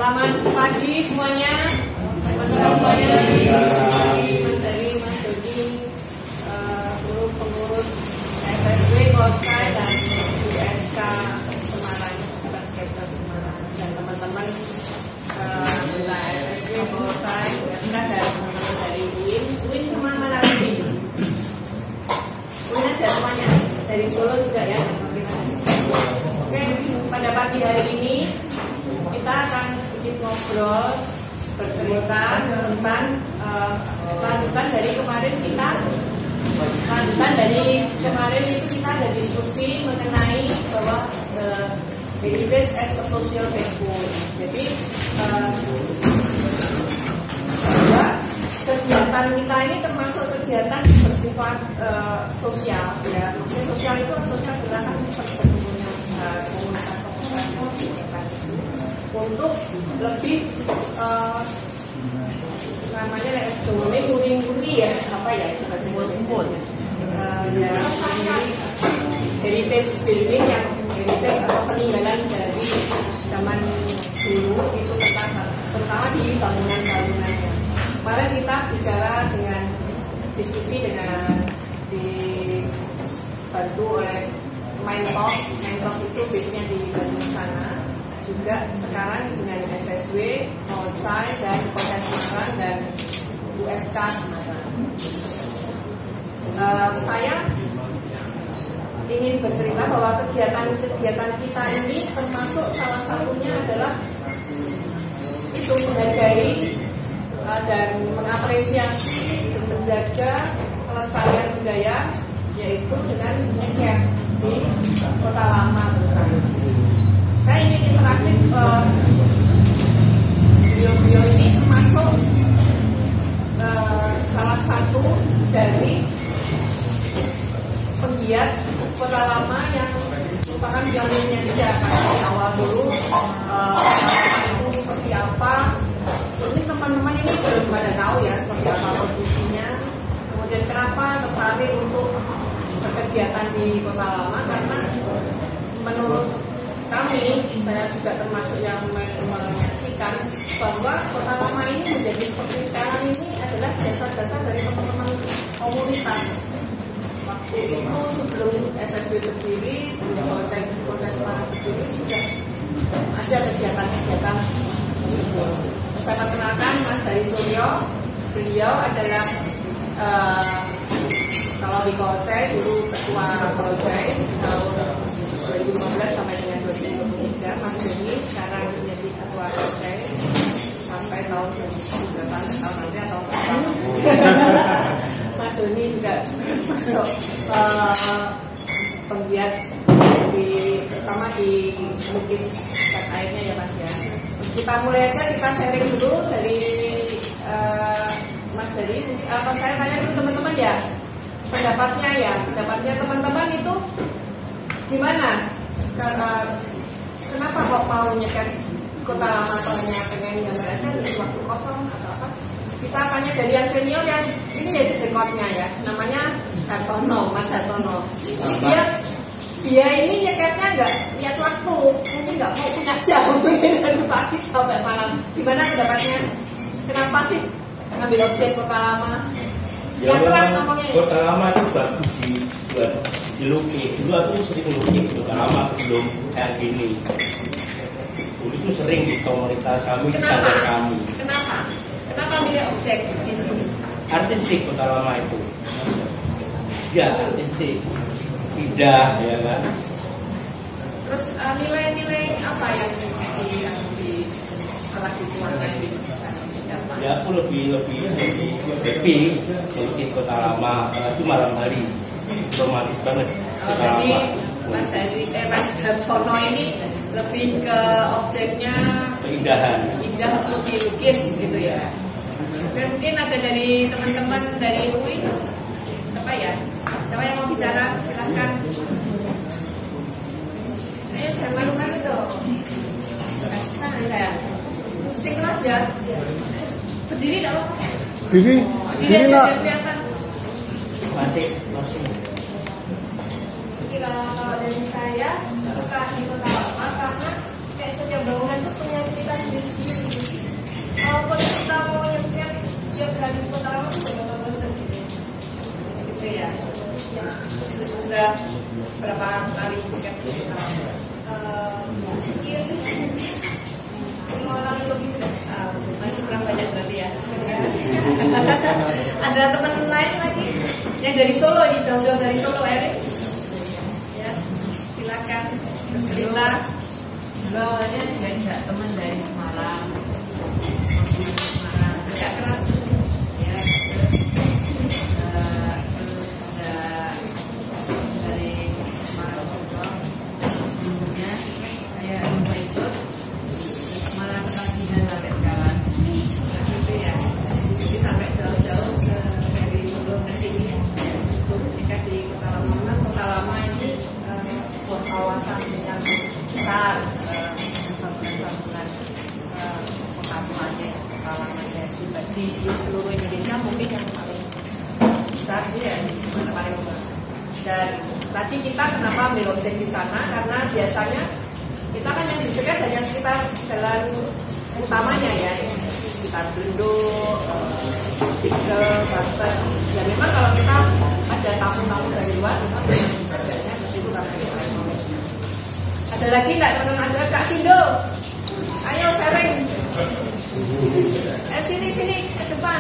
Selamat pagi semuanya, teman-teman semuanya dari Mas Dodi, seluruh pengurus SSW Polsai dan USK Semarang, Basketer Semarang, dan teman-teman anggota SSW Polsai, USK dan teman-teman dari UIN kemana lagi? UIN aja semuanya, dari Solo juga ya. Oke, pada pagi hari ini kita akan sedikit ngobrol, bercerita tentang lanjutan dari kemarin itu kita ada diskusi mengenai bahwa heritage as a social Facebook. Jadi kegiatan kita ini termasuk kegiatan bersifat sosial, ya. Maksudnya sosial itu sosial gerakan pertemuan komunitas untuk lebih namanya jone kuring-kuri ya, apa ya, kumpul ya, heritage building, yang heritage atau peninggalan dari zaman dulu itu terutama di bangunan-bangunannya. Kemarin kita bicara dengan diskusi dengan dibantu oleh Mindtalks itu base-nya di Bandung sana. Juga sekarang dengan SSW, Polsai dan Kota Semarang dan USK Semarang. Saya ingin bercerita bahwa kegiatan kita ini termasuk salah satunya adalah itu menghargai dan mengapresiasi dan menjaga kelestarian budaya, yaitu dengan ngecamp di Kota Lama bukan. Saya ingin interaktif, beliau ini termasuk salah satu dari penggiat Kota Lama yang merupakan pionirnya juga, karena di awal dulu itu seperti apa. Mungkin teman-teman ini belum pada tahu ya seperti apa kondisinya. Kemudian kenapa tertarik untuk berkegiatan di Kota Lama, karena menurut kami, saya juga termasuk yang menyaksikan bahwa Kota Lama ini menjadi seperti sekarang ini adalah dasar-dasar dari teman-teman komunitas. Waktu itu sebelum SSW berdiri, sebelum Kota Semarang berdiri, sudah ada kegiatan-kegiatan. Saya perkenalkan Mas Dari Suryo. Beliau adalah kalau di Polsai dulu ketua Polsai tahun 2015 sampai dengan 2023. Mas Doni sekarang menjadi ketua Polsai sampai tahun 2008 atau nanti atau Mas Doni juga masuk penggiat terutama di lukis cat airnya ya Mas ya. Kita mulai aja, kita sharing dulu dari Mas Dari. Apa saya tanya dulu teman-teman ya, pendapatnya teman-teman itu gimana? Kenapa kok mau nyekat Kota Lama, atau hanya pengen gambar aja di waktu kosong atau apa? Kita tanya dari yang senior, yang ini ya dekotnya ya, namanya Hartono, Mas Hartono. Dia ini nyekatnya nggak lihat waktu, mungkin nggak mau punya jam dari pagi sampai malam. Gimana pendapatnya? Kenapa sih ngambil objek Kota Lama? Yang keras ngomongnya. Kota Lama itu bagus sih buat dilukis. Dulu aku sering lukis Kota Lama sebelum kayak gini. Dulu itu sering di komunitas kami, di sadar kami. Kenapa milih objek di sini? Artistik Kota Lama itu. Ya, artistik. Indah, ya kan? Terus nilai-nilai apa yang setelah dicuankan di sana? Ya, aku lebih happy melukis Kota Lama, itu malam hari romantis banget. Jadi Mas Hartono ini lebih ke objeknya keindahan, indah untuk dilukis gitu ya. Dan mungkin ada dari teman-teman dari UI, apa ya? Siapa yang mau bicara? Silahkan. Ayo jangan malu-malu dong. Tangan saya. Sinkros ya. Berdiri tak apa-apa. Berdiri aja kelihatan. masih. Kalau dari saya suka di Kota Lama karena kayak setiap bangunan itu punya cerita sendiri-sendiri. berapa kali tiket kita? Mungkin 5 orang lebih, masih kurang banyak berarti ya. Ada teman lain lagi yang dari Solo, ini jauh-jauh dari Solo, Erik. Ya, silakan bercerita. Awalnya diajak teman dari Semarang, Agak keras. ya, terus ada dari Semarang juga. Sebelumnya saya lupa ikut, malah ketagihan sampai sekarang. Gitu ya. Jadi sampai jauh-jauh dari Solo ke sini ya. Jika di Kota Lama ini sebuah kawasan yang besar, bangunan-bangunan kota tuanya, Kota Lamanya di seluruh Indonesia mungkin yang paling besar ya, yang paling besar. Dan tadi kita kenapa ambil objek di sana, karena biasanya kita kan yang disekat hanya sekitar jalan utamanya ya, sekitar Belenduk, ke Banten. Ya memang kalau kita ada tamu-tamu dari luar, kita kerjanya ke situ karena kita ada lagi nggak teman-teman? Ada Kak Sindo, ayo sharing. Sini ke depan.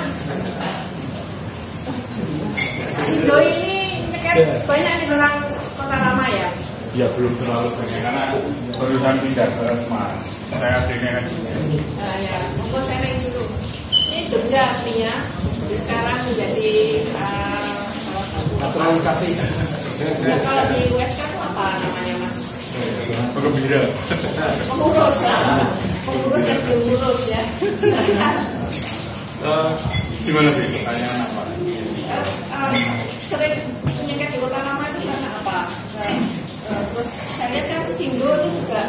Kak Sindo ini nyeker banyak di belakang Kota Lama ya? Ya belum terlalu banyak karena barusan pindah ke Semarang. Saya aslinya kan Jogja. Ya, monggo sharing dulu. Ini Jogja aslinya, sekarang menjadi salah satu. Nah, kalau di USK itu apa namanya Mas? Penggembira. Pengurus ya, pengurus yang belum lulus ya. Silakan. Gimana sih? Pertanyaan apa? Sering menyekat di Kota Lama itu karena apa? Terus saya lihat kan Sindo itu juga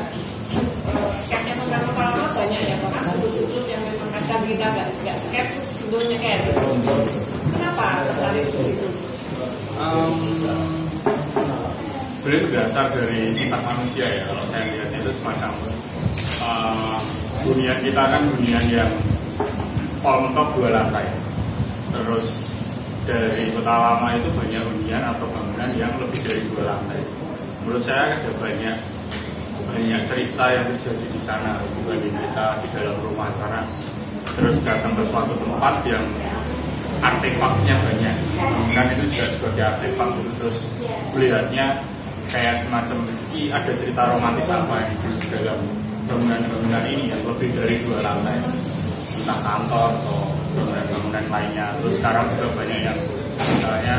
sketnya tentang Kota Lama banyak ya, bahkan sudut-sudut yang memang kadang kita nggak sket, Sindo nyekat. Kenapa tertarik di situ? Sebenarnya berasal dari sifat manusia ya. Kalau saya lihatnya itu semacam dunia kita kan dunia yang mentok 2 lantai. Terus dari Kota Lama itu banyak hunian atau bangunan yang lebih dari 2 lantai. Menurut saya ada banyak cerita yang terjadi di sana dibanding kita di dalam rumah, karena terus datang ke suatu tempat yang artefaknya banyak. Bangunan itu juga sebagai artefak, terus melihatnya kayak semacam ada cerita romantis apa yang di dalam bangunan-bangunan ini yang lebih dari 2 lantai, entah kantor atau bangunan-bangunan lainnya. Terus sekarang juga banyak yang misalnya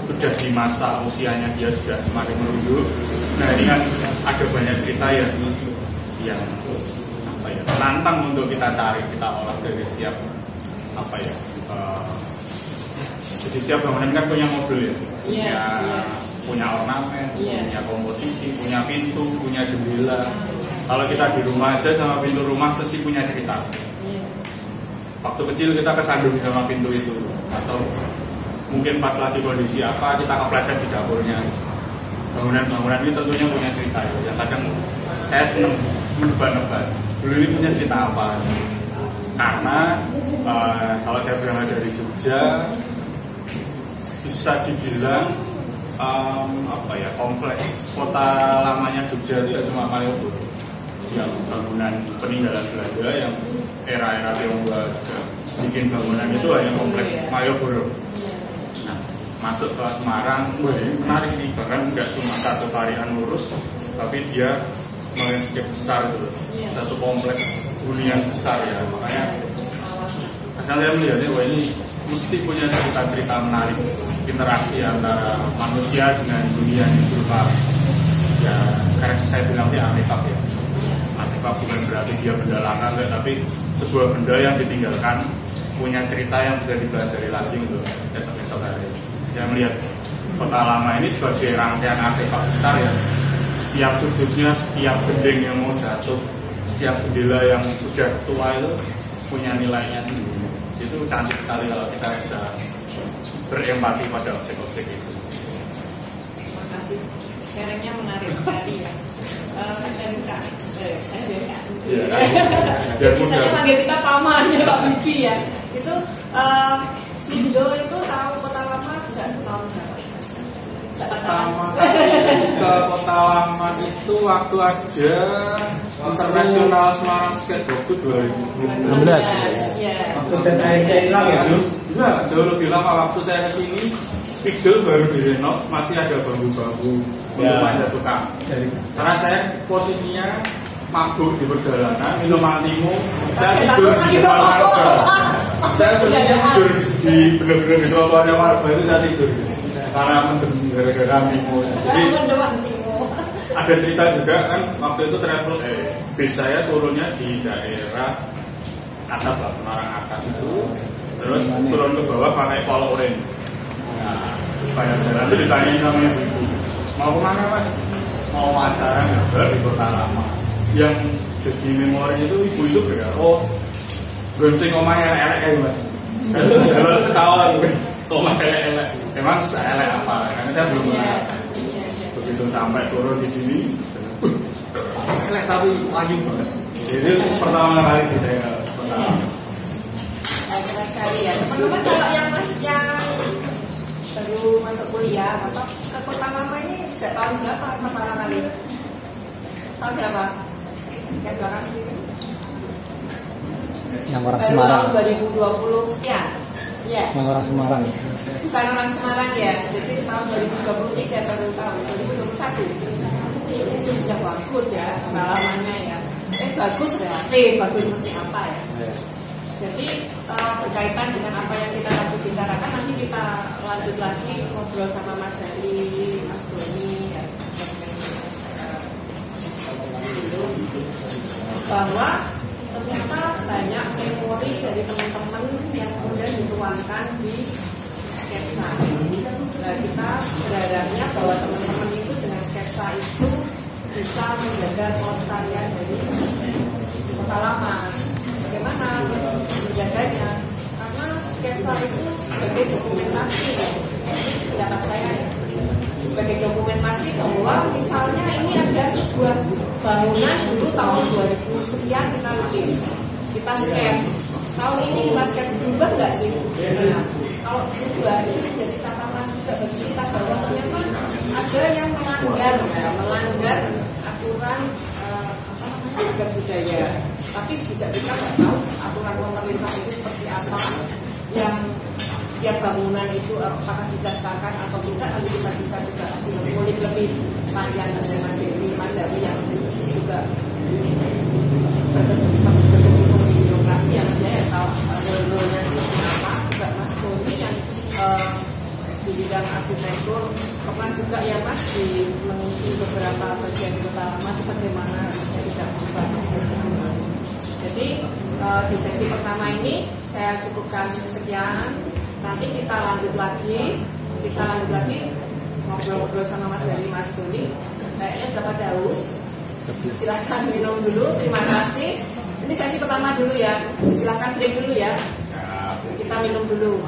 sudah di masa usianya dia sudah semakin menunduk. Nah ini kan ada banyak cerita yang apa ya, menantang untuk kita cari, kita olah dari setiap apa ya. Jadi setiap bangunan kan punya mobil ya, punya ornamen, punya komposisi, punya pintu, punya jendela. Kalau kita di rumah aja sama pintu rumah pasti punya cerita. Waktu kecil kita kesandung sama pintu itu, atau mungkin pas lagi kondisi apa kita kepleset di dapurnya. Bangunan-bangunan ini tentunya punya cerita ya. Kadang saya senang menebak-nebak dulu ini punya cerita apa. Karena kalau saya berangkat dari Jogja, bisa dibilang apa ya, kompleks Kota Lamanya Jogja itu ya cuma Malioboro, yang bangunan peninggalan Belanda yang era-era Tionghoa juga bikin bangunan itu hanya kompleks Malioboro. Nah, masuk ke Semarang, menarik nih, bahkan nggak cuma satu tarian lurus, tapi dia landscape besar gitu, satu kompleks hunian besar ya. Makanya saya melihatnya wah ini mesti punya cerita-cerita menarik, interaksi antara manusia dengan dunia yang berupa ya, karena saya bilang dia artefak ya. Artefak bukan berarti dia benda langka enggak, tapi sebuah benda yang ditinggalkan punya cerita yang bisa dipelajari lagi untuk esok-esok hari. Saya melihat Kota Lama ini sebagai rangkaian artefak besar ya. Setiap sudutnya, setiap gending yang mau jatuh, setiap jendela yang sudah tua itu punya nilainya sendiri. Itu cantik sekali kalau kita bisa berempati pada objek-objek itu. Terima kasih, sharingnya menarik sekali ya. Dari Kak, saya juga Kak Suci. Biasanya manggil kita paman ya Pak Biki ya. Itu Sindo itu tahu Kota Lama sejak tahun berapa? pertama kali ke Kota Lama itu waktu ada Internasional Semarang Skateboard itu 2016. Waktu dan airnya hilang ya bro? Enggak, jauh lebih lama. Waktu saya kesini Spidol baru direnov, masih ada bambu-bambu untuk panjat tukang. Karena saya posisinya mabuk di perjalanan, minum antimu, saya tidur di depan warga. Saya posisinya tidur di bener-bener di trotoarnya warga itu saya tidur. Karena mendem gara-gara antimu. Jadi ada cerita juga kan waktu itu travel bis saya turunnya di daerah atas lah, Semarang atas itu, terus turun ke bawah pakai polo oranye. Nah, banyak jalan itu ditanyain sama ibu, mau kemana mas? Mau acara ngebar di Kota Lama. Yang jadi memori itu ibu itu berkata, oh gonseng omahnya elek kayak mas. Jalan ketawa omah elek. Memang saya elek apa? Karena saya belum pernah. Begitu sampai turun di sini, elek tapi laju banget. Jadi pertama kali sih saya pertama. Sekali ya teman-teman, kalau yang baru masuk kuliah atau ke Kota Lama ini sejak tahun berapa pertama kali? Tahun berapa? Yang belakang sendiri? Yang orang baru Semarang. Tahun 2020 sekian. Ya. Yang orang Semarang. Bukan orang Semarang ya. Jadi tahun 2023 baru tahun 2021. Itu sudah bagus ya pengalamannya ya. Bagus relatif, bagus seperti apa ya? Jadi berkaitan dengan apa yang kita tadi bicarakan, nanti kita lanjut lagi ngobrol sama Mas Heri, Mas Doni, ya, bahwa ternyata banyak memori dari teman-teman yang kemudian dituangkan di sketsa. Nah, kita berharapnya bahwa teman-teman itu dengan sketsa itu bisa menjaga kelestarian dari Kota Lama. Bagaimana menjaganya? Karena sketsa itu sebagai dokumentasi, pendapat saya ya, sebagai dokumentasi bahwa misalnya ini ada sebuah bangunan dulu tahun 2000 sekian kita lukis, kita scan, tahun ini kita scan, berubah nggak sih? Nah, kalau berubah ini menjadi catatan juga bagi kita bahwa ternyata ada yang melanggar aturan agar budaya. Tapi jika kita nggak tahu aturan pemerintah itu seperti apa, yang tiap bangunan itu apakah didaftarkan atau tidak, nanti kita bisa juga mengulik lebih panjang dengan Mas Heri yang juga berkecimpung di birokrasi yang saya tahu role-nya seperti apa, juga Mas Doni yang di bidang arsitektur pernah juga ya Mas mengisi beberapa bagian Kota Lama itu bagaimana tidak berubah. Jadi di sesi pertama ini saya cukupkan sekian. Nanti kita lanjut lagi ngobrol-ngobrol sama Mas Heri, Mas Doni. Kayaknya udah pada haus. Silahkan minum dulu. Terima kasih. Ini sesi pertama dulu ya. Silahkan break dulu ya. Kita minum dulu.